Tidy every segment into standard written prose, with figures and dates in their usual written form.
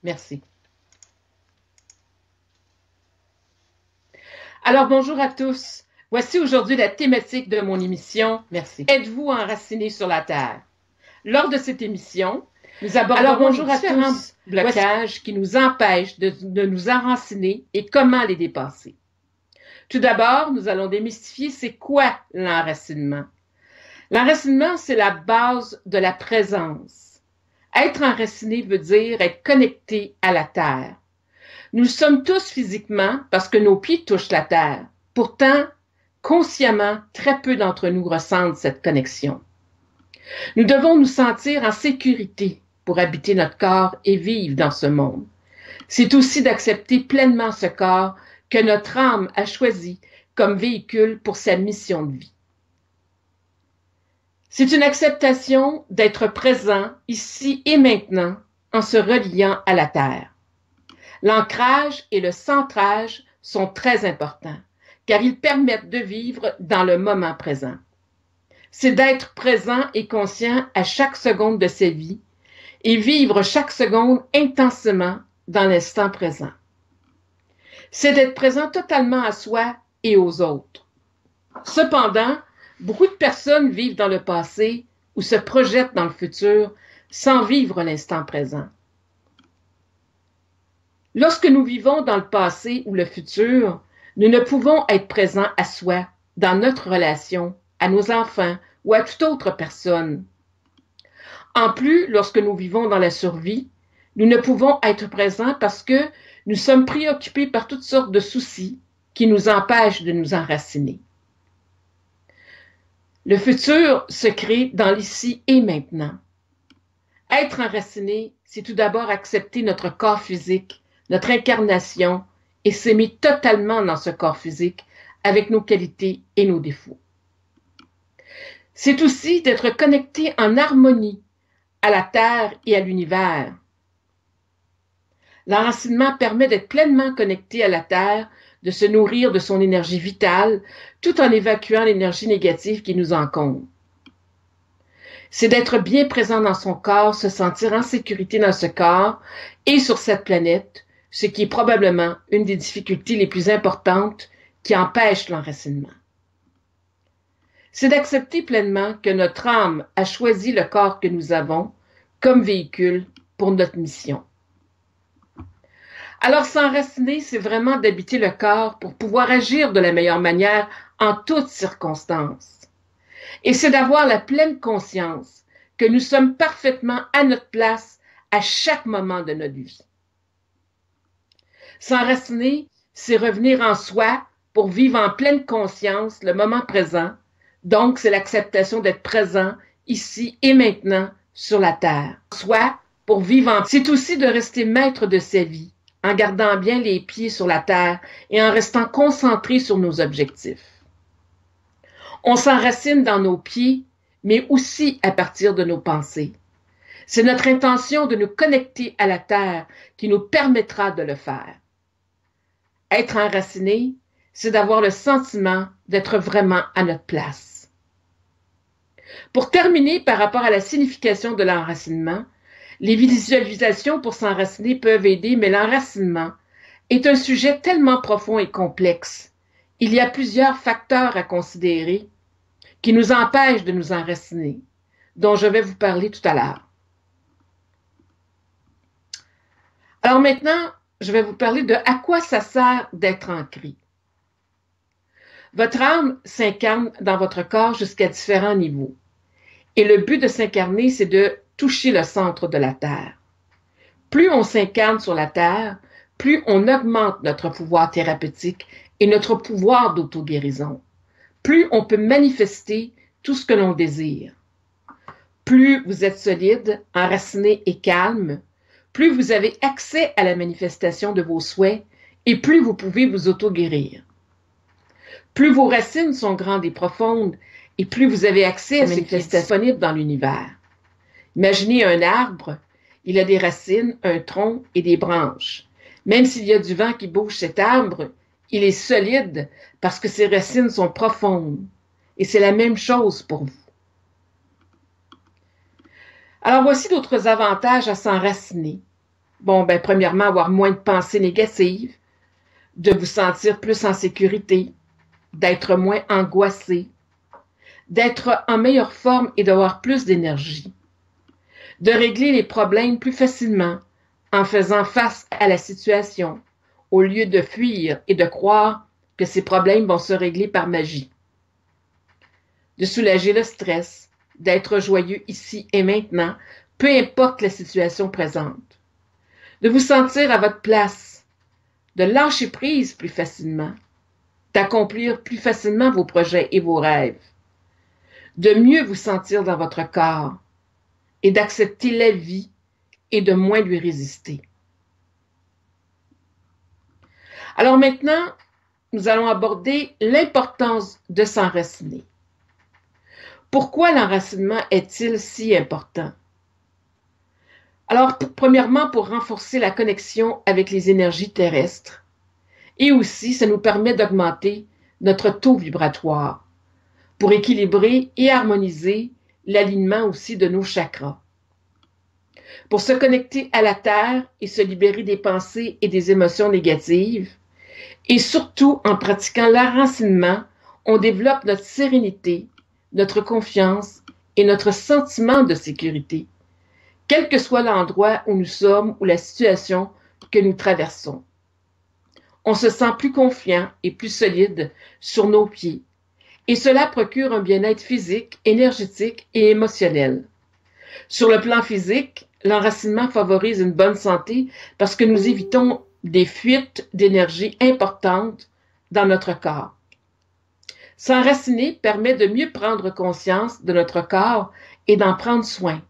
Merci. Alors, bonjour à tous. Voici aujourd'hui la thématique de mon émission. Merci. Êtes-vous enraciné sur la Terre? Lors de cette émission, nous aborderons les différents blocages qui nous empêchent de nous enraciner et comment les dépasser. Tout d'abord, nous allons démystifier c'est quoi l'enracinement. L'enracinement, c'est la base de la présence. Être enraciné veut dire être connecté à la Terre. Nous le sommes tous physiquement parce que nos pieds touchent la terre. Pourtant, consciemment, très peu d'entre nous ressentent cette connexion. Nous devons nous sentir en sécurité pour habiter notre corps et vivre dans ce monde. C'est aussi d'accepter pleinement ce corps que notre âme a choisi comme véhicule pour sa mission de vie. C'est une acceptation d'être présent ici et maintenant en se reliant à la terre. L'ancrage et le centrage sont très importants, car ils permettent de vivre dans le moment présent. C'est d'être présent et conscient à chaque seconde de sa vie et vivre chaque seconde intensément dans l'instant présent. C'est d'être présent totalement à soi et aux autres. Cependant, beaucoup de personnes vivent dans le passé ou se projettent dans le futur sans vivre l'instant présent. Lorsque nous vivons dans le passé ou le futur, nous ne pouvons être présents à soi, dans notre relation, à nos enfants ou à toute autre personne. En plus, lorsque nous vivons dans la survie, nous ne pouvons être présents parce que nous sommes préoccupés par toutes sortes de soucis qui nous empêchent de nous enraciner. Le futur se crée dans l'ici et maintenant. Être enraciné, c'est tout d'abord accepter notre corps physique, notre incarnation et s'aimer totalement dans ce corps physique avec nos qualités et nos défauts. C'est aussi d'être connecté en harmonie à la Terre et à l'univers. L'enracinement permet d'être pleinement connecté à la Terre, de se nourrir de son énergie vitale, tout en évacuant l'énergie négative qui nous encombre. C'est d'être bien présent dans son corps, se sentir en sécurité dans ce corps et sur cette planète, ce qui est probablement une des difficultés les plus importantes qui empêchent l'enracinement. C'est d'accepter pleinement que notre âme a choisi le corps que nous avons comme véhicule pour notre mission. Alors s'enraciner, c'est vraiment d'habiter le corps pour pouvoir agir de la meilleure manière en toutes circonstances. Et c'est d'avoir la pleine conscience que nous sommes parfaitement à notre place à chaque moment de notre vie. S'enraciner, c'est revenir en soi pour vivre en pleine conscience le moment présent. Donc, c'est l'acceptation d'être présent ici et maintenant sur la terre. Soi pour vivre en... C'est aussi de rester maître de sa vie, en gardant bien les pieds sur la terre et en restant concentré sur nos objectifs. On s'enracine dans nos pieds, mais aussi à partir de nos pensées. C'est notre intention de nous connecter à la terre qui nous permettra de le faire. Être enraciné, c'est d'avoir le sentiment d'être vraiment à notre place. Pour terminer par rapport à la signification de l'enracinement, les visualisations pour s'enraciner peuvent aider, mais l'enracinement est un sujet tellement profond et complexe. Il y a plusieurs facteurs à considérer qui nous empêchent de nous enraciner, dont je vais vous parler tout à l'heure. Alors maintenant, je vais vous parler de à quoi ça sert d'être ancré. Votre âme s'incarne dans votre corps jusqu'à différents niveaux. Et le but de s'incarner, c'est de toucher le centre de la Terre. Plus on s'incarne sur la Terre, plus on augmente notre pouvoir thérapeutique et notre pouvoir d'auto-guérison. Plus on peut manifester tout ce que l'on désire. Plus vous êtes solide, enraciné et calme, plus vous avez accès à la manifestation de vos souhaits et plus vous pouvez vous auto-guérir. Plus vos racines sont grandes et profondes et plus vous avez accès à ce qui est disponible dans l'univers. Imaginez un arbre, il a des racines, un tronc et des branches. Même s'il y a du vent qui bouge cet arbre, il est solide parce que ses racines sont profondes. Et c'est la même chose pour vous. Alors voici d'autres avantages à s'enraciner. Bon, ben, premièrement, avoir moins de pensées négatives, de vous sentir plus en sécurité, d'être moins angoissé, d'être en meilleure forme et d'avoir plus d'énergie, de régler les problèmes plus facilement en faisant face à la situation, au lieu de fuir et de croire que ces problèmes vont se régler par magie, de soulager le stress, d'être joyeux ici et maintenant, peu importe la situation présente, de vous sentir à votre place, de lâcher prise plus facilement, d'accomplir plus facilement vos projets et vos rêves, de mieux vous sentir dans votre corps et d'accepter la vie et de moins lui résister. Alors maintenant, nous allons aborder l'importance de s'enraciner. Pourquoi l'enracinement est-il si important? Alors, premièrement, pour renforcer la connexion avec les énergies terrestres. Et aussi, ça nous permet d'augmenter notre taux vibratoire pour équilibrer et harmoniser l'alignement aussi de nos chakras. Pour se connecter à la Terre et se libérer des pensées et des émotions négatives. Et surtout, en pratiquant l'enracinement, on développe notre sérénité, notre confiance et notre sentiment de sécurité, quel que soit l'endroit où nous sommes ou la situation que nous traversons. On se sent plus confiant et plus solide sur nos pieds, et cela procure un bien-être physique, énergétique et émotionnel. Sur le plan physique, l'enracinement favorise une bonne santé parce que nous évitons des fuites d'énergie importantes dans notre corps. S'enraciner permet de mieux prendre conscience de notre corps et d'en prendre soin.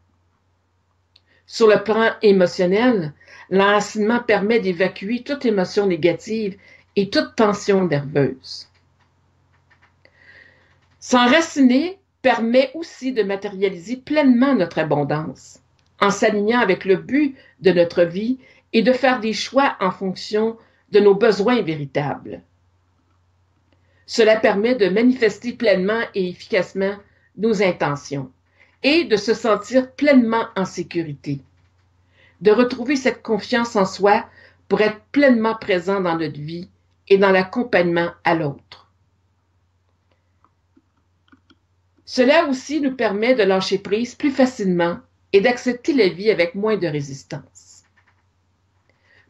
Sur le plan émotionnel, l'enracinement permet d'évacuer toute émotion négative et toute tension nerveuse. S'enraciner permet aussi de matérialiser pleinement notre abondance, en s'alignant avec le but de notre vie et de faire des choix en fonction de nos besoins véritables. Cela permet de manifester pleinement et efficacement nos intentions et de se sentir pleinement en sécurité, de retrouver cette confiance en soi pour être pleinement présent dans notre vie et dans l'accompagnement à l'autre. Cela aussi nous permet de lâcher prise plus facilement et d'accepter la vie avec moins de résistance.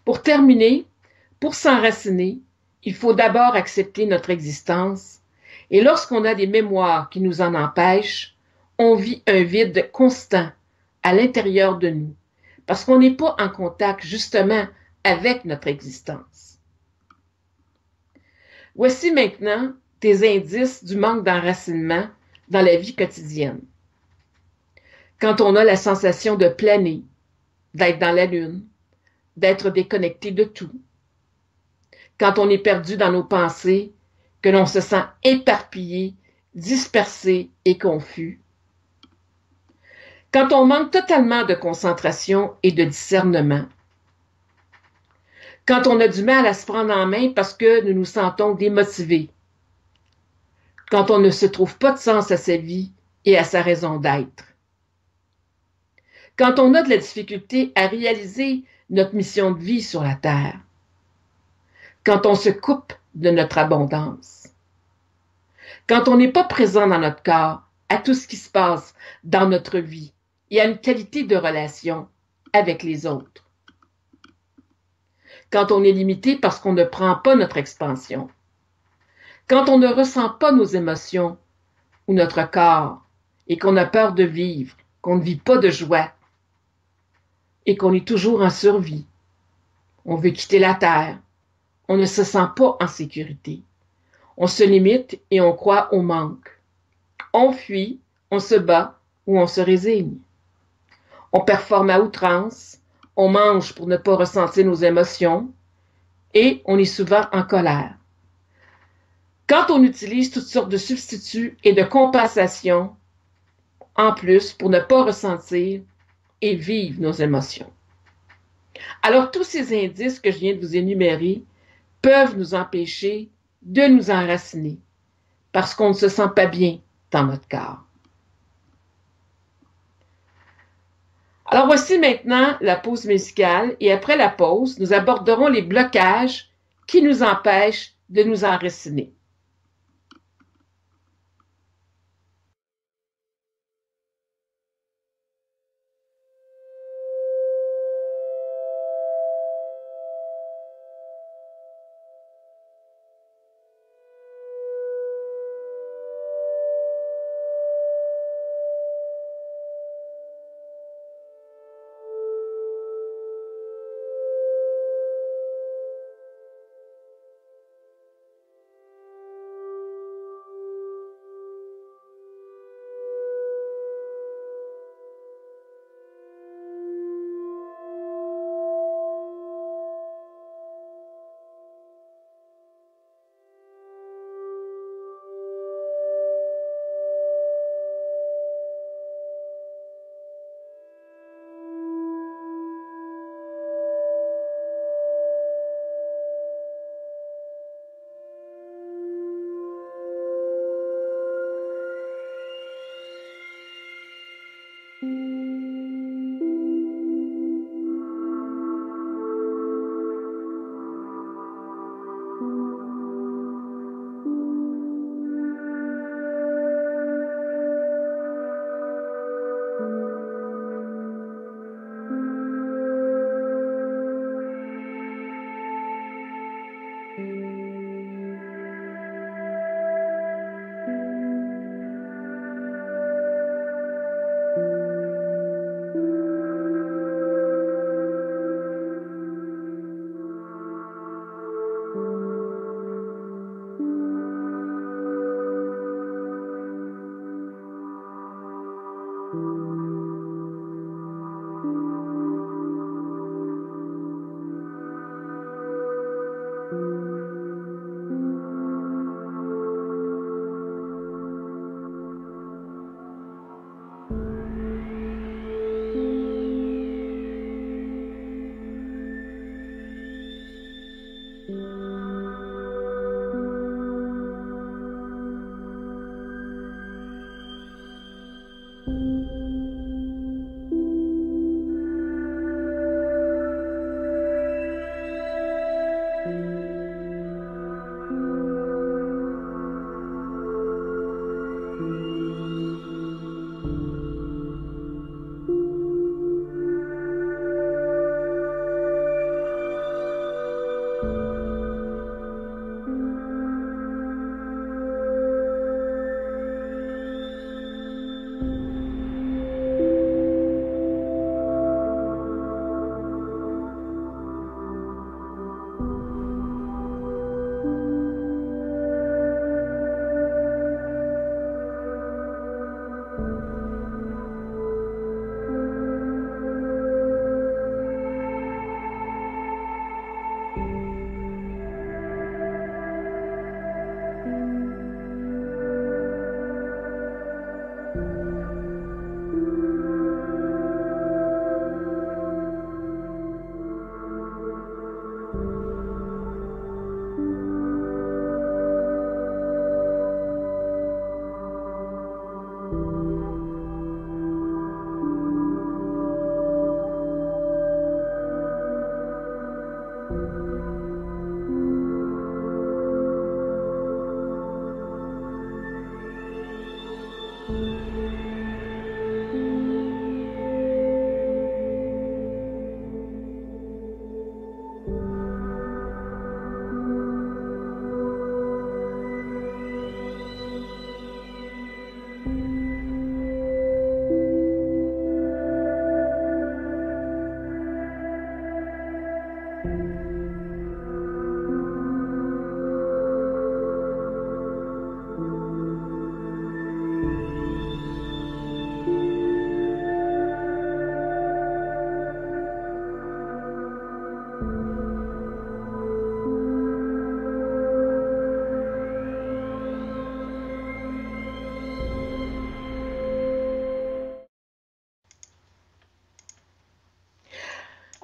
Pour terminer, pour s'enraciner, il faut d'abord accepter notre existence et lorsqu'on a des mémoires qui nous en empêchent, on vit un vide constant à l'intérieur de nous parce qu'on n'est pas en contact justement avec notre existence. Voici maintenant des indices du manque d'enracinement dans la vie quotidienne. Quand on a la sensation de planer, d'être dans la lune, d'être déconnecté de tout. Quand on est perdu dans nos pensées, que l'on se sent éparpillé, dispersé et confus. Quand on manque totalement de concentration et de discernement. Quand on a du mal à se prendre en main parce que nous nous sentons démotivés. Quand on ne se trouve pas de sens à sa vie et à sa raison d'être. Quand on a de la difficulté à réaliser notre mission de vie sur la Terre. Quand on se coupe de notre abondance. Quand on n'est pas présent dans notre corps, à tout ce qui se passe dans notre vie et à une qualité de relation avec les autres. Quand on est limité parce qu'on ne prend pas notre expansion. Quand on ne ressent pas nos émotions ou notre corps et qu'on a peur de vivre, qu'on ne vit pas de joie et qu'on est toujours en survie. On veut quitter la Terre. On ne se sent pas en sécurité. On se limite et on croit au manque. On fuit, on se bat ou on se résigne. On performe à outrance, on mange pour ne pas ressentir nos émotions et on est souvent en colère. Quand on utilise toutes sortes de substituts et de compensations, en plus, pour ne pas ressentir et vivre nos émotions. Alors, tous ces indices que je viens de vous énumérer peuvent nous empêcher de nous enraciner parce qu'on ne se sent pas bien dans notre corps. Alors voici maintenant la pause musicale et après la pause, nous aborderons les blocages qui nous empêchent de nous enraciner.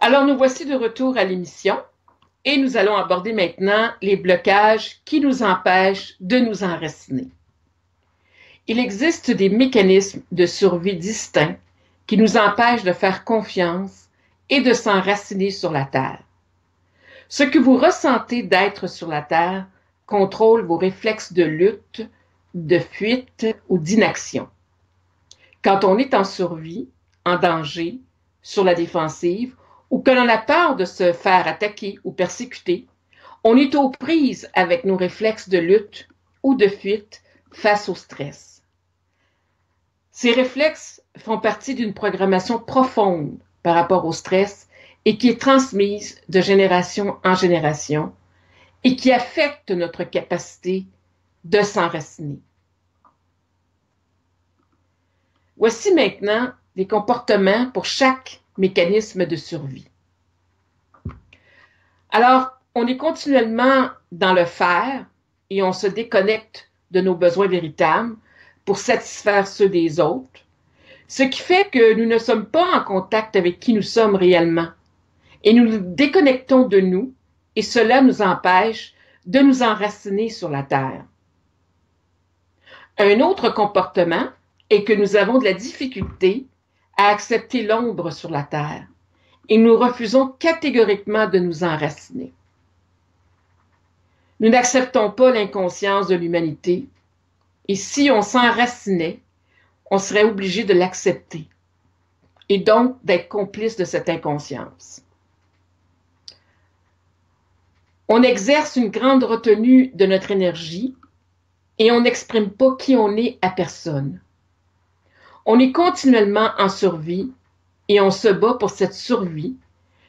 Alors nous voici de retour à l'émission et nous allons aborder maintenant les blocages qui nous empêchent de nous enraciner. Il existe des mécanismes de survie distincts qui nous empêchent de faire confiance et de s'enraciner sur la terre. Ce que vous ressentez d'être sur la terre contrôle vos réflexes de lutte, de fuite ou d'inaction. Quand on est en survie, en danger, sur la défensive, ou que l'on a peur de se faire attaquer ou persécuter, on est aux prises avec nos réflexes de lutte ou de fuite face au stress. Ces réflexes font partie d'une programmation profonde par rapport au stress et qui est transmise de génération en génération et qui affecte notre capacité de s'enraciner. Voici maintenant des comportements pour chaque mécanisme de survie. Alors, on est continuellement dans le faire et on se déconnecte de nos besoins véritables pour satisfaire ceux des autres, ce qui fait que nous ne sommes pas en contact avec qui nous sommes réellement et nous nous déconnectons de nous et cela nous empêche de nous enraciner sur la terre. Un autre comportement est que nous avons de la difficulté à accepter l'ombre sur la terre et nous refusons catégoriquement de nous enraciner. Nous n'acceptons pas l'inconscience de l'humanité et si on s'enracinait, on serait obligé de l'accepter et donc d'être complice de cette inconscience. On exerce une grande retenue de notre énergie et on n'exprime pas qui on est à personne. On est continuellement en survie et on se bat pour cette survie,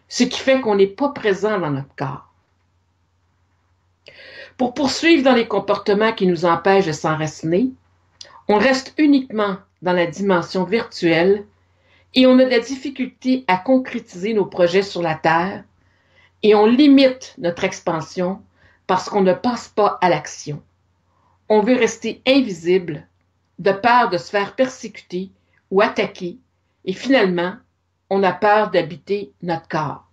ce qui fait qu'on n'est pas présent dans notre corps. Pour poursuivre dans les comportements qui nous empêchent de s'enraciner, on reste uniquement dans la dimension virtuelle et on a de la difficulté à concrétiser nos projets sur la Terre et on limite notre expansion parce qu'on ne passe pas à l'action. On veut rester invisible de peur de se faire persécuter ou attaquer et finalement, on a peur d'habiter notre corps.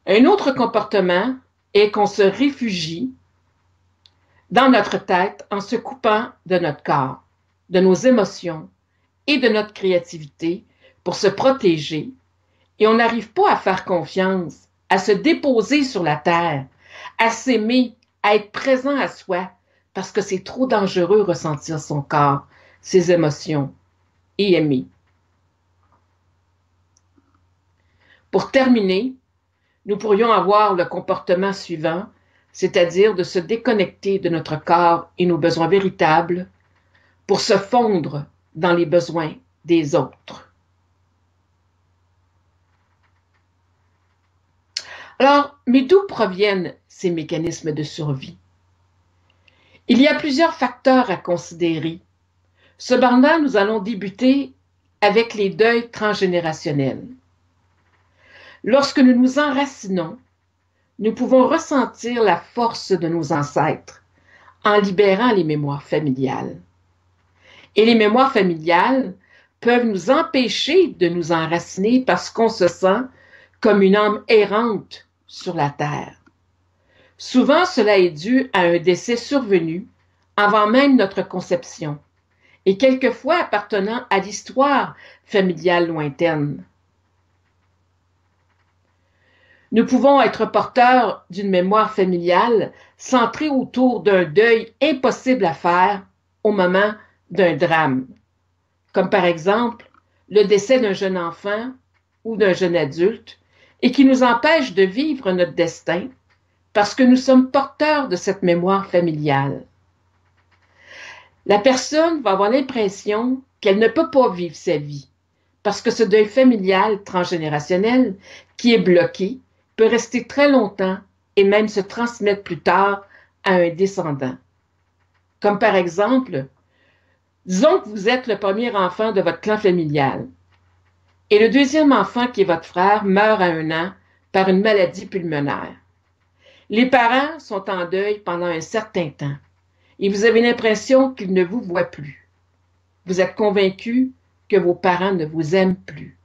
Un autre comportement est qu'on se réfugie dans notre tête en se coupant de notre corps, de nos émotions et de notre créativité pour se protéger et on n'arrive pas à faire confiance, à se déposer sur la terre, à s'aimer, à être présent à soi parce que c'est trop dangereux ressentir son corps, ses émotions et aimer. Pour terminer, nous pourrions avoir le comportement suivant, c'est-à-dire de se déconnecter de notre corps et nos besoins véritables pour se fondre dans les besoins des autres. Alors, mais d'où proviennent ces mécanismes de survie? Il y a plusieurs facteurs à considérer. Cependant, nous allons débuter avec les deuils transgénérationnels. Lorsque nous nous enracinons, nous pouvons ressentir la force de nos ancêtres en libérant les mémoires familiales. Et les mémoires familiales peuvent nous empêcher de nous enraciner parce qu'on se sent comme une âme errante sur la terre. Souvent, cela est dû à un décès survenu avant même notre conception et quelquefois appartenant à l'histoire familiale lointaine. Nous pouvons être porteurs d'une mémoire familiale centrée autour d'un deuil impossible à faire au moment d'un drame, comme par exemple le décès d'un jeune enfant ou d'un jeune adulte, et qui nous empêche de vivre notre destin parce que nous sommes porteurs de cette mémoire familiale. La personne va avoir l'impression qu'elle ne peut pas vivre sa vie parce que ce deuil familial transgénérationnel qui est bloqué peut rester très longtemps et même se transmettre plus tard à un descendant. Comme par exemple, disons que vous êtes le premier enfant de votre clan familial et le deuxième enfant qui est votre frère meurt à 1 an par une maladie pulmonaire. Les parents sont en deuil pendant un certain temps et vous avez l'impression qu'ils ne vous voient plus. Vous êtes convaincu que vos parents ne vous aiment plus.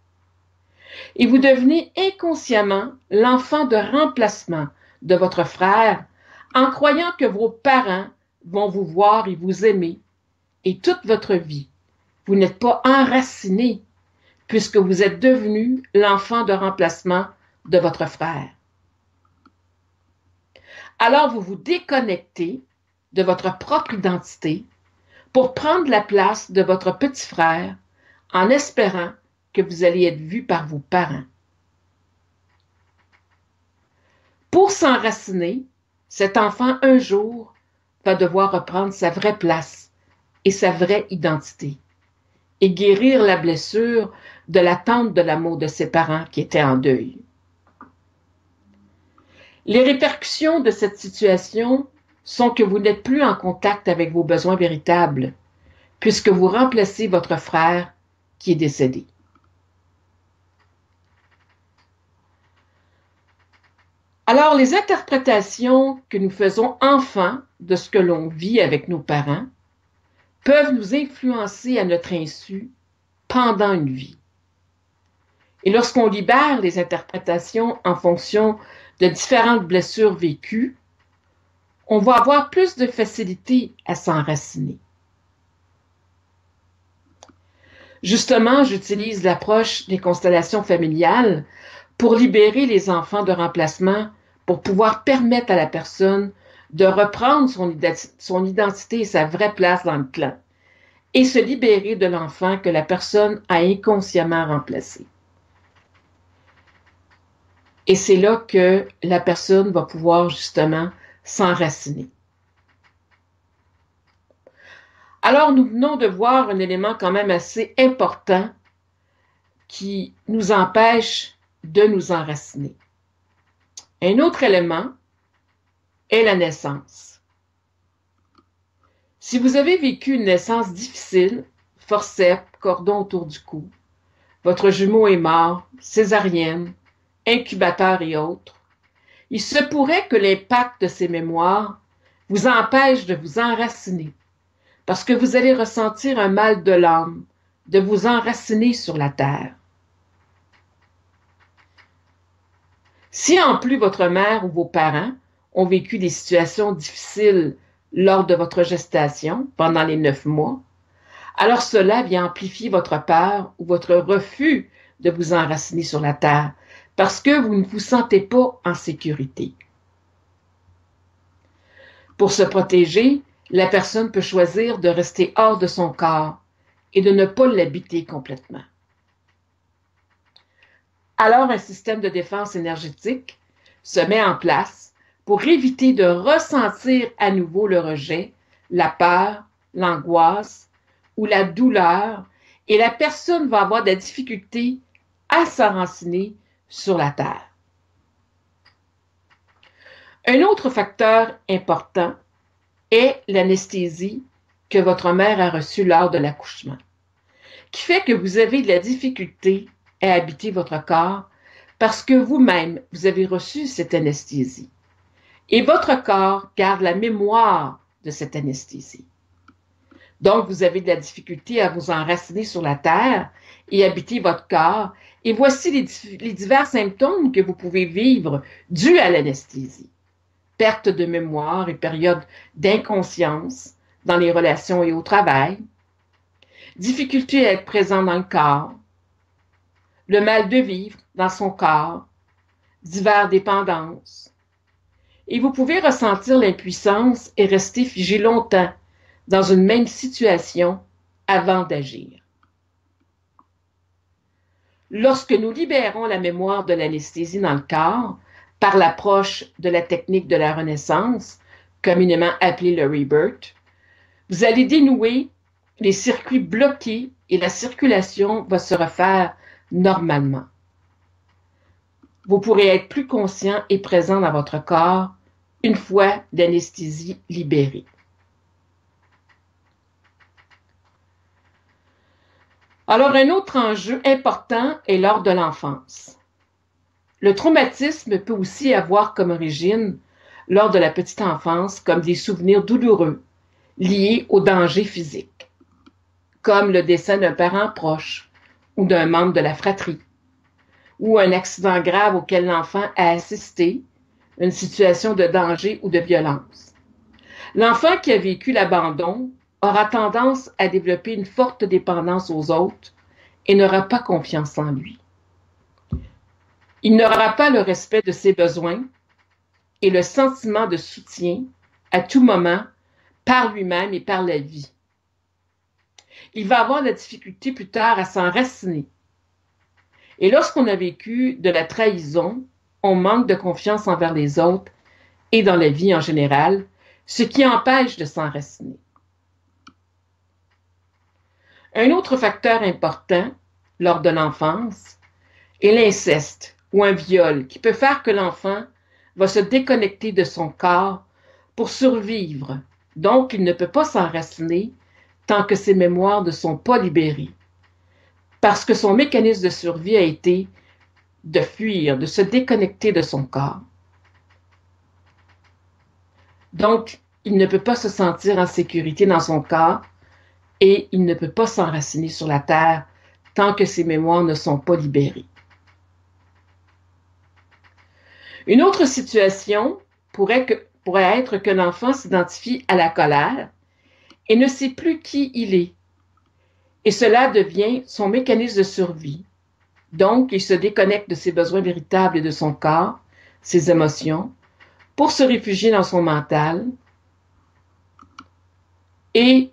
Et vous devenez inconsciemment l'enfant de remplacement de votre frère en croyant que vos parents vont vous voir et vous aimer et toute votre vie, vous n'êtes pas enraciné puisque vous êtes devenu l'enfant de remplacement de votre frère. Alors vous vous déconnectez de votre propre identité pour prendre la place de votre petit frère en espérant que vous allez être vu par vos parents. Pour s'enraciner, cet enfant un jour va devoir reprendre sa vraie place et sa vraie identité et guérir la blessure de l'attente de l'amour de ses parents qui étaient en deuil. Les répercussions de cette situation sont que vous n'êtes plus en contact avec vos besoins véritables, puisque vous remplacez votre frère qui est décédé. Alors, les interprétations que nous faisons enfants de ce que l'on vit avec nos parents peuvent nous influencer à notre insu pendant une vie. Et lorsqu'on libère les interprétations en fonction de différentes blessures vécues, on va avoir plus de facilité à s'enraciner. Justement, j'utilise l'approche des constellations familiales pour libérer les enfants de remplacement, pour pouvoir permettre à la personne de reprendre son identité et sa vraie place dans le clan et se libérer de l'enfant que la personne a inconsciemment remplacé. Et c'est là que la personne va pouvoir justement s'enraciner. Alors, nous venons de voir un élément quand même assez important qui nous empêche de nous enraciner. Un autre élément est la naissance. Si vous avez vécu une naissance difficile, forceps, cordon autour du cou, votre jumeau est mort, césarienne, incubateur et autres, il se pourrait que l'impact de ces mémoires vous empêche de vous enraciner, parce que vous allez ressentir un mal de l'âme, de vous enraciner sur la terre. Si en plus votre mère ou vos parents ont vécu des situations difficiles lors de votre gestation pendant les 9 mois, alors cela vient amplifier votre peur ou votre refus de vous enraciner sur la terre parce que vous ne vous sentez pas en sécurité. Pour se protéger, la personne peut choisir de rester hors de son corps et de ne pas l'habiter complètement. Alors un système de défense énergétique se met en place pour éviter de ressentir à nouveau le rejet, la peur, l'angoisse ou la douleur, et la personne va avoir de la difficulté à s'enraciner sur la terre. Un autre facteur important est l'anesthésie que votre mère a reçue lors de l'accouchement, qui fait que vous avez de la difficulté à habiter votre corps parce que vous-même, vous avez reçu cette anesthésie. Et votre corps garde la mémoire de cette anesthésie. Donc, vous avez de la difficulté à vous enraciner sur la terre et habiter votre corps. Et voici les divers symptômes que vous pouvez vivre dus à l'anesthésie. Perte de mémoire et période d'inconscience dans les relations et au travail. Difficulté à être présent dans le corps. Le mal de vivre dans son corps. Diverses dépendances. Et vous pouvez ressentir l'impuissance et rester figé longtemps dans une même situation avant d'agir. Lorsque nous libérons la mémoire de l'anesthésie dans le corps par l'approche de la technique de la renaissance, communément appelée le rebirth, vous allez dénouer les circuits bloqués et la circulation va se refaire normalement. Vous pourrez être plus conscient et présent dans votre corps une fois l'anesthésie libérée. Alors, un autre enjeu important est lors de l'enfance. Le traumatisme peut aussi avoir comme origine, lors de la petite enfance, comme des souvenirs douloureux liés au danger physique, comme le décès d'un parent proche ou d'un membre de la fratrie, ou un accident grave auquel l'enfant a assisté, une situation de danger ou de violence. L'enfant qui a vécu l'abandon aura tendance à développer une forte dépendance aux autres et n'aura pas confiance en lui. Il n'aura pas le respect de ses besoins et le sentiment de soutien à tout moment par lui-même et par la vie. Il va avoir la difficulté plus tard à s'enraciner. Et lorsqu'on a vécu de la trahison, on manque de confiance envers les autres et dans la vie en général, ce qui empêche de s'enraciner. Un autre facteur important lors de l'enfance est l'inceste ou un viol qui peut faire que l'enfant va se déconnecter de son corps pour survivre. Donc, il ne peut pas s'enraciner tant que ses mémoires ne sont pas libérées. Parce que son mécanisme de survie a été de fuir, de se déconnecter de son corps. Donc, il ne peut pas se sentir en sécurité dans son corps et il ne peut pas s'enraciner sur la terre tant que ses mémoires ne sont pas libérées. Une autre situation pourrait être que l'enfant s'identifie à la colère et ne sait plus qui il est. Et cela devient son mécanisme de survie. Donc, il se déconnecte de ses besoins véritables et de son corps, ses émotions, pour se réfugier dans son mental. Et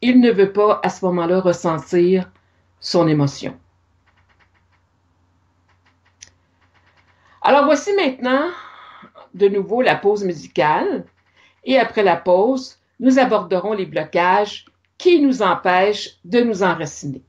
il ne veut pas, à ce moment-là, ressentir son émotion. Alors, voici maintenant de nouveau la pause musicale. Et après la pause, nous aborderons les blocages qui nous empêchent de nous enraciner.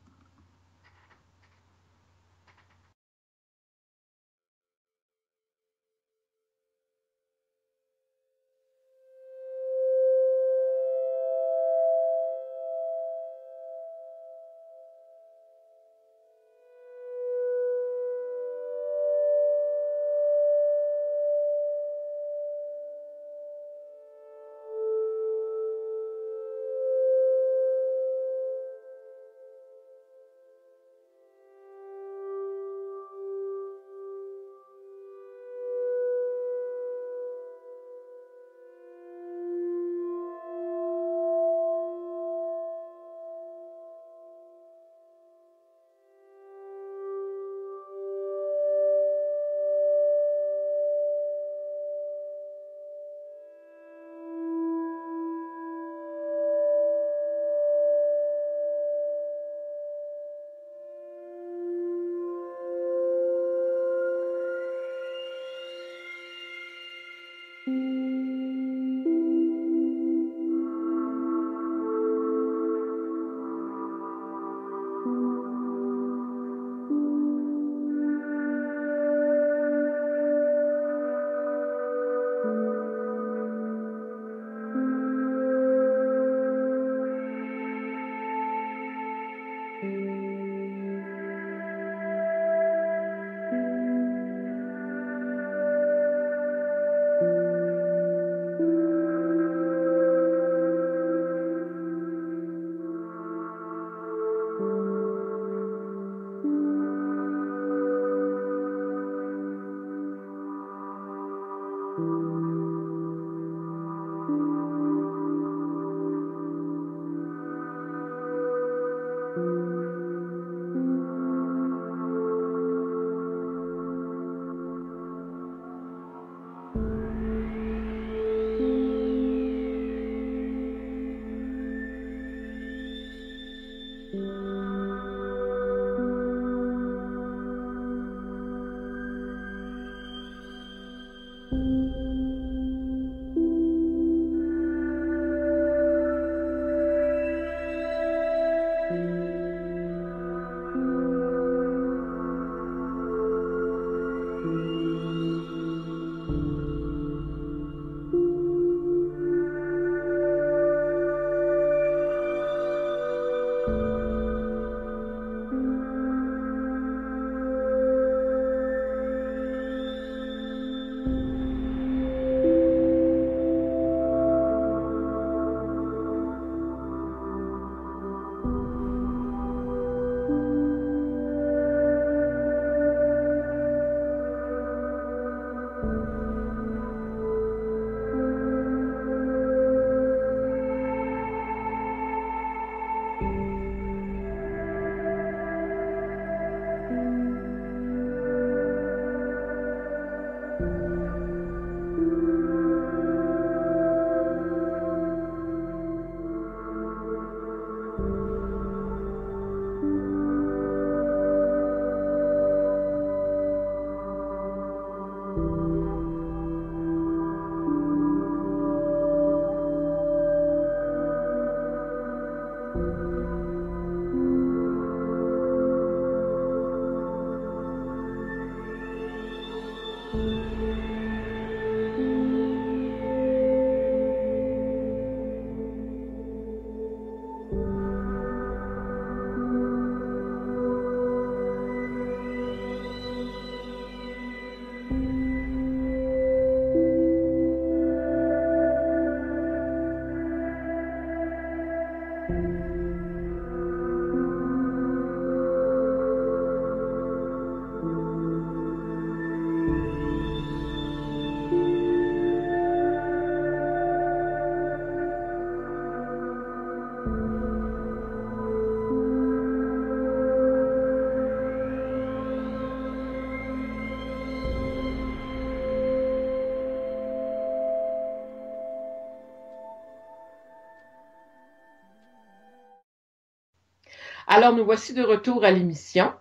Alors, nous voici de retour à l'émission.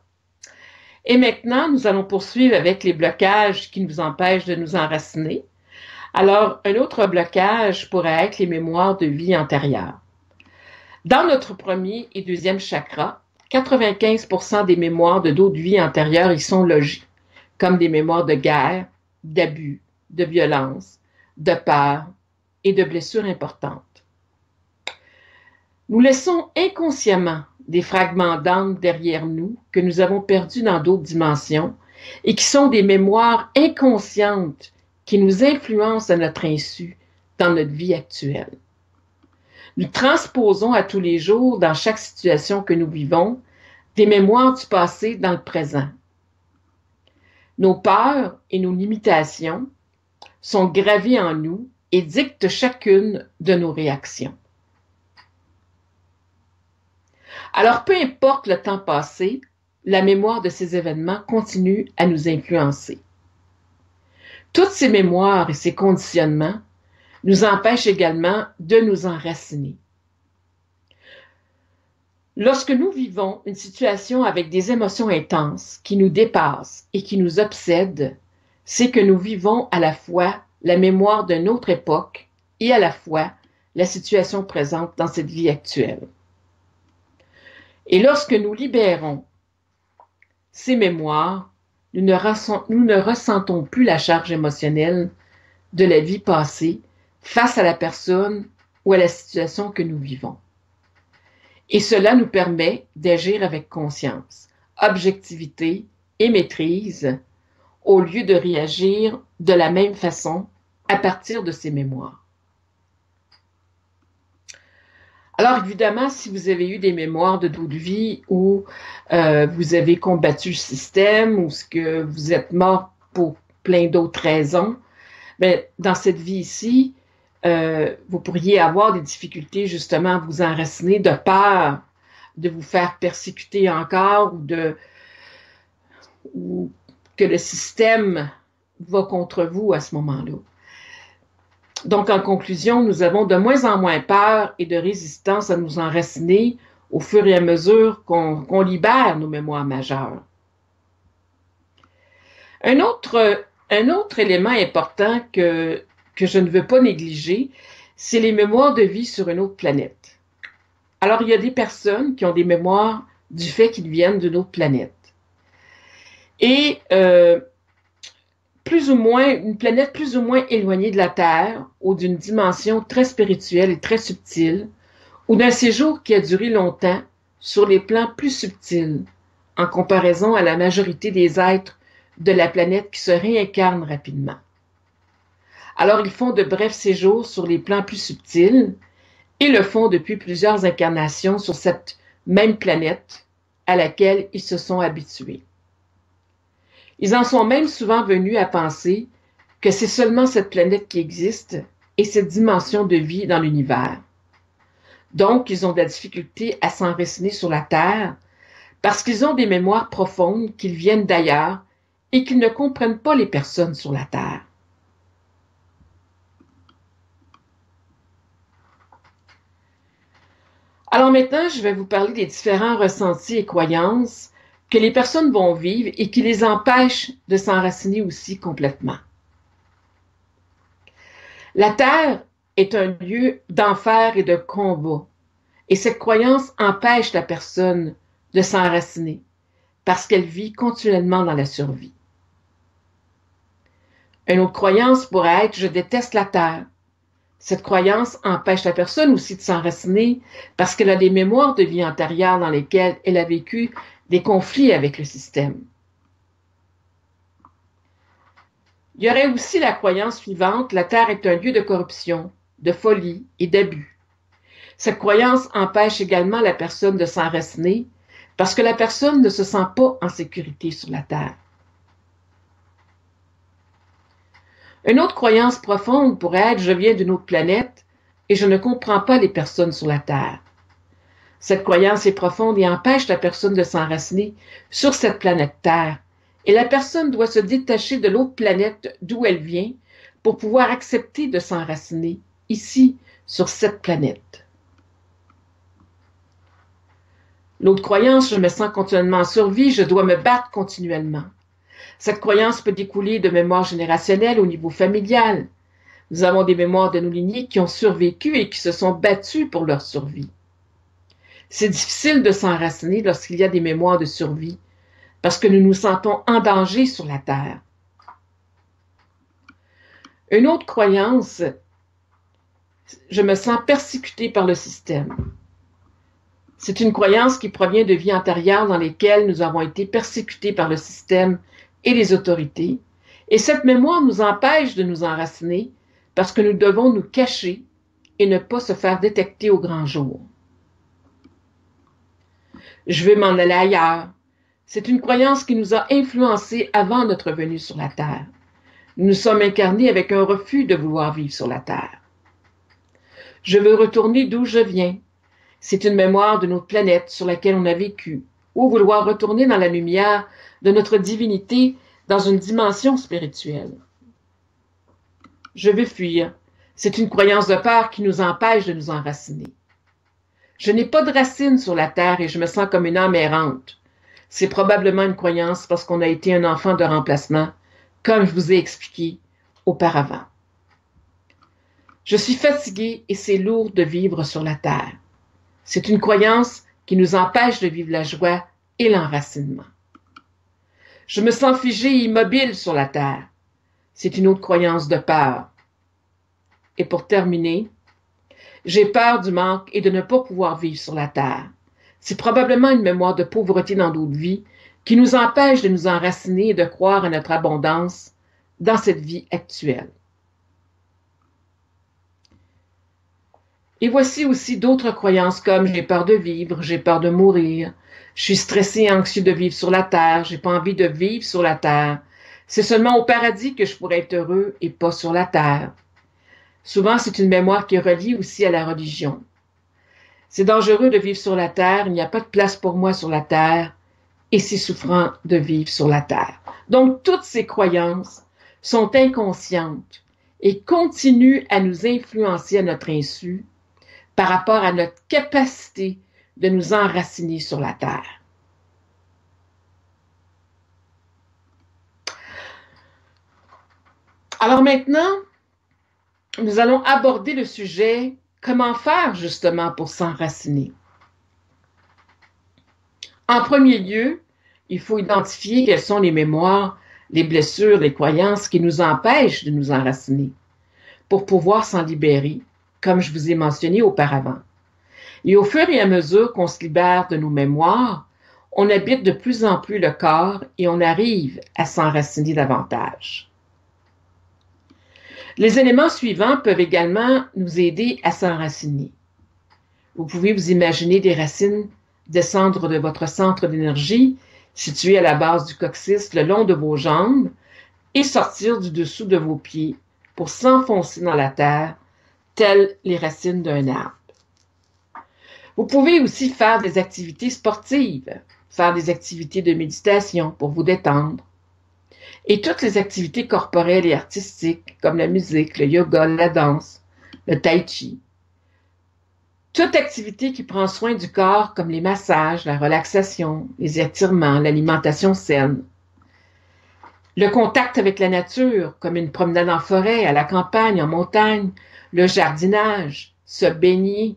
Et maintenant, nous allons poursuivre avec les blocages qui nous empêchent de nous enraciner. Alors, un autre blocage pourrait être les mémoires de vie antérieures. Dans notre premier et deuxième chakra, 95% des mémoires de d'autres vies antérieures y sont logées, comme des mémoires de guerre, d'abus, de violence, de peur et de blessures importantes. Nous laissons inconsciemment des fragments d'âme derrière nous que nous avons perdus dans d'autres dimensions et qui sont des mémoires inconscientes qui nous influencent à notre insu dans notre vie actuelle. Nous transposons à tous les jours, dans chaque situation que nous vivons, des mémoires du passé dans le présent. Nos peurs et nos limitations sont gravées en nous et dictent chacune de nos réactions. Alors, peu importe le temps passé, la mémoire de ces événements continue à nous influencer. Toutes ces mémoires et ces conditionnements nous empêchent également de nous enraciner. Lorsque nous vivons une situation avec des émotions intenses qui nous dépassent et qui nous obsèdent, c'est que nous vivons à la fois la mémoire d'une autre époque et à la fois la situation présente dans cette vie actuelle. Et lorsque nous libérons ces mémoires, nous ne ressentons plus la charge émotionnelle de la vie passée face à la personne ou à la situation que nous vivons. Et cela nous permet d'agir avec conscience, objectivité et maîtrise, au lieu de réagir de la même façon à partir de ces mémoires. Alors évidemment, si vous avez eu des mémoires de d'autres vies où vous avez combattu le système ou que vous êtes mort pour plein d'autres raisons, bien, dans cette vie ici, vous pourriez avoir des difficultés justement à vous enraciner de peur de vous faire persécuter encore ou que le système va contre vous à ce moment-là. Donc, en conclusion, nous avons de moins en moins peur et de résistance à nous enraciner au fur et à mesure qu'on libère nos mémoires majeures. Un autre élément important que je ne veux pas négliger, c'est les mémoires de vie sur une autre planète. Alors, il y a des personnes qui ont des mémoires du fait qu'ils viennent d'une autre planète. Et une planète plus ou moins éloignée de la Terre, ou d'une dimension très spirituelle et très subtile, ou d'un séjour qui a duré longtemps sur les plans plus subtils, en comparaison à la majorité des êtres de la planète qui se réincarnent rapidement. Alors ils font de brefs séjours sur les plans plus subtils et le font depuis plusieurs incarnations sur cette même planète à laquelle ils se sont habitués. Ils en sont même souvent venus à penser que c'est seulement cette planète qui existe et cette dimension de vie dans l'univers. Donc, ils ont de la difficulté à s'enraciner sur la Terre parce qu'ils ont des mémoires profondes qu'ils viennent d'ailleurs et qu'ils ne comprennent pas les personnes sur la Terre. Alors maintenant, je vais vous parler des différents ressentis et croyances que les personnes vont vivre et qui les empêchent de s'enraciner aussi complètement. La Terre est un lieu d'enfer et de combat, et cette croyance empêche la personne de s'enraciner parce qu'elle vit continuellement dans la survie. Une autre croyance pourrait être « je déteste la Terre ». Cette croyance empêche la personne aussi de s'enraciner parce qu'elle a des mémoires de vie antérieures dans lesquelles elle a vécu des conflits avec le système. Il y aurait aussi la croyance suivante, la Terre est un lieu de corruption, de folie et d'abus. Cette croyance empêche également la personne de s'enraciner parce que la personne ne se sent pas en sécurité sur la Terre. Une autre croyance profonde pourrait être « je viens d'une autre planète et je ne comprends pas les personnes sur la Terre ». Cette croyance est profonde et empêche la personne de s'enraciner sur cette planète Terre. Et la personne doit se détacher de l'autre planète d'où elle vient pour pouvoir accepter de s'enraciner ici, sur cette planète. L'autre croyance, je me sens continuellement en survie, je dois me battre continuellement. Cette croyance peut découler de mémoires générationnelles au niveau familial. Nous avons des mémoires de nos lignées qui ont survécu et qui se sont battues pour leur survie. C'est difficile de s'enraciner lorsqu'il y a des mémoires de survie, parce que nous nous sentons en danger sur la Terre. Une autre croyance, je me sens persécuté par le système. C'est une croyance qui provient de vies antérieures dans lesquelles nous avons été persécutés par le système et les autorités, et cette mémoire nous empêche de nous enraciner parce que nous devons nous cacher et ne pas se faire détecter au grand jour. Je veux m'en aller ailleurs. C'est une croyance qui nous a influencés avant notre venue sur la Terre. Nous nous sommes incarnés avec un refus de vouloir vivre sur la Terre. Je veux retourner d'où je viens. C'est une mémoire de notre planète sur laquelle on a vécu, ou vouloir retourner dans la lumière de notre divinité dans une dimension spirituelle. Je veux fuir. C'est une croyance de peur qui nous empêche de nous enraciner. Je n'ai pas de racines sur la Terre et je me sens comme une âme errante. C'est probablement une croyance parce qu'on a été un enfant de remplacement, comme je vous ai expliqué auparavant. Je suis fatiguée et c'est lourd de vivre sur la Terre. C'est une croyance qui nous empêche de vivre la joie et l'enracinement. Je me sens figée et immobile sur la Terre. C'est une autre croyance de peur. Et pour terminer, j'ai peur du manque et de ne pas pouvoir vivre sur la Terre. C'est probablement une mémoire de pauvreté dans d'autres vies qui nous empêche de nous enraciner et de croire à notre abondance dans cette vie actuelle. Et voici aussi d'autres croyances comme j'ai peur de vivre, j'ai peur de mourir, je suis stressé et anxieux de vivre sur la Terre, j'ai pas envie de vivre sur la Terre. C'est seulement au paradis que je pourrais être heureux et pas sur la Terre. Souvent, c'est une mémoire qui est reliée aussi à la religion. C'est dangereux de vivre sur la Terre, il n'y a pas de place pour moi sur la Terre, et c'est souffrant de vivre sur la Terre. Donc, toutes ces croyances sont inconscientes et continuent à nous influencer à notre insu par rapport à notre capacité de nous enraciner sur la Terre. Alors maintenant, nous allons aborder le sujet comment faire justement pour s'enraciner. En premier lieu, il faut identifier quelles sont les mémoires, les blessures, les croyances qui nous empêchent de nous enraciner pour pouvoir s'en libérer, comme je vous ai mentionné auparavant. Et au fur et à mesure qu'on se libère de nos mémoires, on habite de plus en plus le corps et on arrive à s'enraciner davantage. Les éléments suivants peuvent également nous aider à s'enraciner. Vous pouvez vous imaginer des racines descendre de votre centre d'énergie, situé à la base du coccyx le long de vos jambes, et sortir du dessous de vos pieds pour s'enfoncer dans la terre, telles les racines d'un arbre. Vous pouvez aussi faire des activités sportives, faire des activités de méditation pour vous détendre, et toutes les activités corporelles et artistiques comme la musique, le yoga, la danse, le tai chi. Toute activité qui prend soin du corps comme les massages, la relaxation, les étirements, l'alimentation saine. Le contact avec la nature, comme une promenade en forêt, à la campagne, en montagne, le jardinage, se baigner.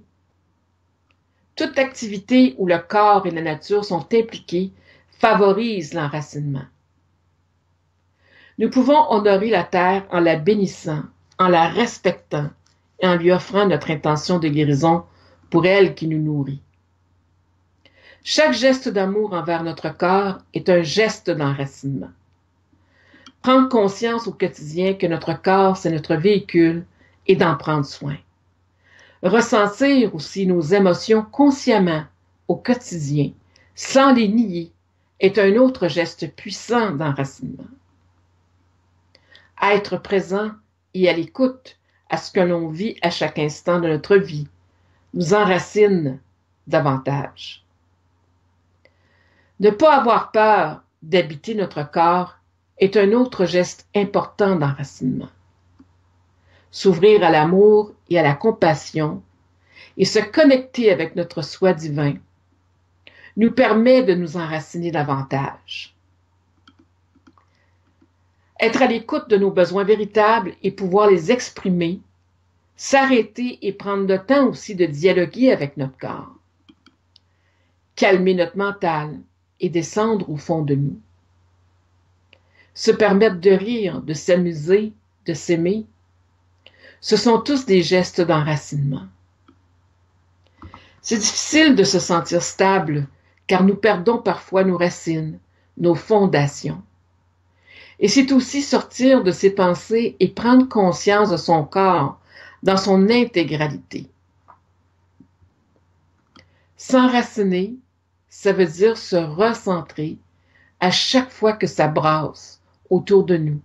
Toute activité où le corps et la nature sont impliqués favorise l'enracinement. Nous pouvons honorer la terre en la bénissant, en la respectant et en lui offrant notre intention de guérison pour elle qui nous nourrit. Chaque geste d'amour envers notre corps est un geste d'enracinement. Prendre conscience au quotidien que notre corps, c'est notre véhicule et d'en prendre soin. Ressentir aussi nos émotions consciemment au quotidien, sans les nier, est un autre geste puissant d'enracinement. Être présent et à l'écoute à ce que l'on vit à chaque instant de notre vie nous enracine davantage. Ne pas avoir peur d'habiter notre corps est un autre geste important d'enracinement. S'ouvrir à l'amour et à la compassion et se connecter avec notre soi divin nous permet de nous enraciner davantage. Être à l'écoute de nos besoins véritables et pouvoir les exprimer, s'arrêter et prendre le temps aussi de dialoguer avec notre corps. Calmer notre mental et descendre au fond de nous. Se permettre de rire, de s'amuser, de s'aimer. Ce sont tous des gestes d'enracinement. C'est difficile de se sentir stable car nous perdons parfois nos racines, nos fondations. Et c'est aussi sortir de ses pensées et prendre conscience de son corps dans son intégralité. S'enraciner, ça veut dire se recentrer à chaque fois que ça brasse autour de nous,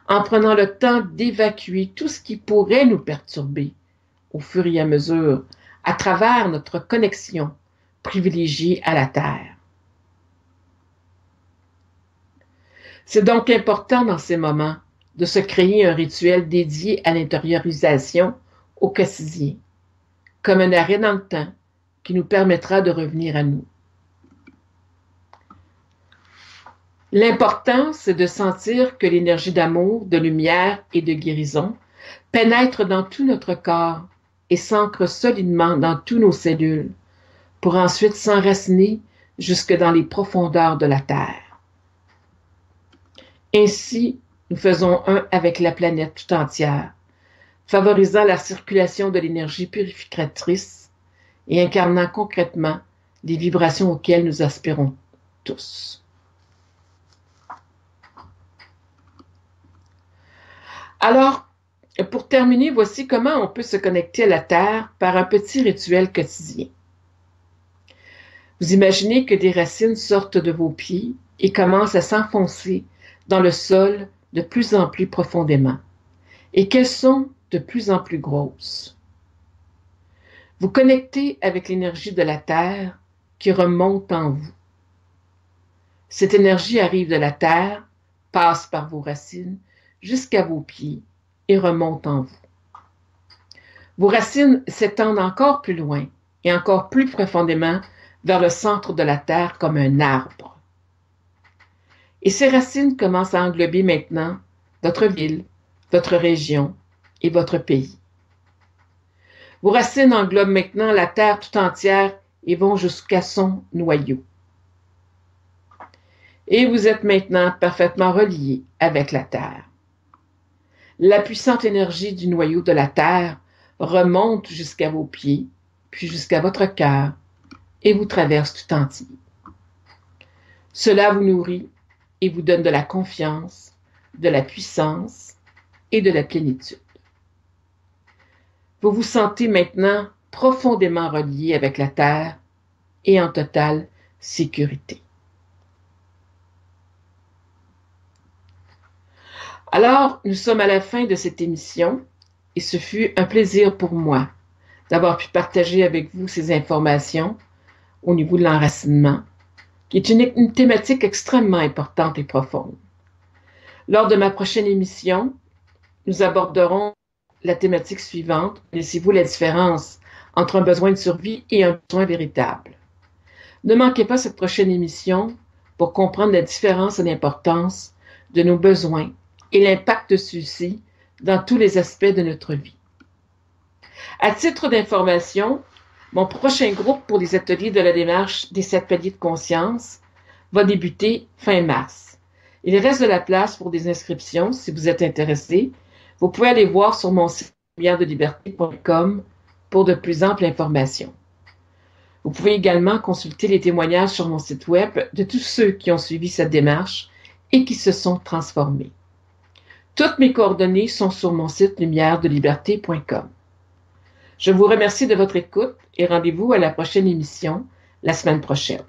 en prenant le temps d'évacuer tout ce qui pourrait nous perturber au fur et à mesure, à travers notre connexion privilégiée à la Terre. C'est donc important dans ces moments de se créer un rituel dédié à l'intériorisation au quotidien, comme un arrêt dans le temps qui nous permettra de revenir à nous. L'important, c'est de sentir que l'énergie d'amour, de lumière et de guérison pénètre dans tout notre corps et s'ancre solidement dans toutes nos cellules, pour ensuite s'enraciner jusque dans les profondeurs de la Terre. Ainsi, nous faisons un avec la planète tout entière, favorisant la circulation de l'énergie purificatrice et incarnant concrètement les vibrations auxquelles nous aspirons tous. Alors, pour terminer, voici comment on peut se connecter à la Terre par un petit rituel quotidien. Vous imaginez que des racines sortent de vos pieds et commencent à s'enfoncer dans le sol de plus en plus profondément, et qu'elles sont de plus en plus grosses. Vous connectez avec l'énergie de la Terre qui remonte en vous. Cette énergie arrive de la Terre, passe par vos racines, jusqu'à vos pieds et remonte en vous. Vos racines s'étendent encore plus loin et encore plus profondément vers le centre de la Terre comme un arbre. Et ces racines commencent à englober maintenant votre ville, votre région et votre pays. Vos racines englobent maintenant la Terre tout entière et vont jusqu'à son noyau. Et vous êtes maintenant parfaitement relié avec la Terre. La puissante énergie du noyau de la Terre remonte jusqu'à vos pieds, puis jusqu'à votre cœur, et vous traverse tout entier. Cela vous nourrit et vous donne de la confiance, de la puissance et de la plénitude. Vous vous sentez maintenant profondément relié avec la Terre et en totale sécurité. Alors, nous sommes à la fin de cette émission et ce fut un plaisir pour moi d'avoir pu partager avec vous ces informations au niveau de l'enracinement, qui est une thématique extrêmement importante et profonde. Lors de ma prochaine émission, nous aborderons la thématique suivante. Connaissez-vous la différence entre un besoin de survie et un besoin véritable? Ne manquez pas cette prochaine émission pour comprendre la différence et l'importance de nos besoins et l'impact de ceux-ci dans tous les aspects de notre vie. À titre d'information, mon prochain groupe pour les ateliers de la démarche des 7 paliers de conscience va débuter fin mars. Il reste de la place pour des inscriptions si vous êtes intéressé. Vous pouvez aller voir sur mon site lumièredeliberté.com pour de plus amples informations. Vous pouvez également consulter les témoignages sur mon site web de tous ceux qui ont suivi cette démarche et qui se sont transformés. Toutes mes coordonnées sont sur mon site lumièredeliberté.com. Je vous remercie de votre écoute et rendez-vous à la prochaine émission la semaine prochaine.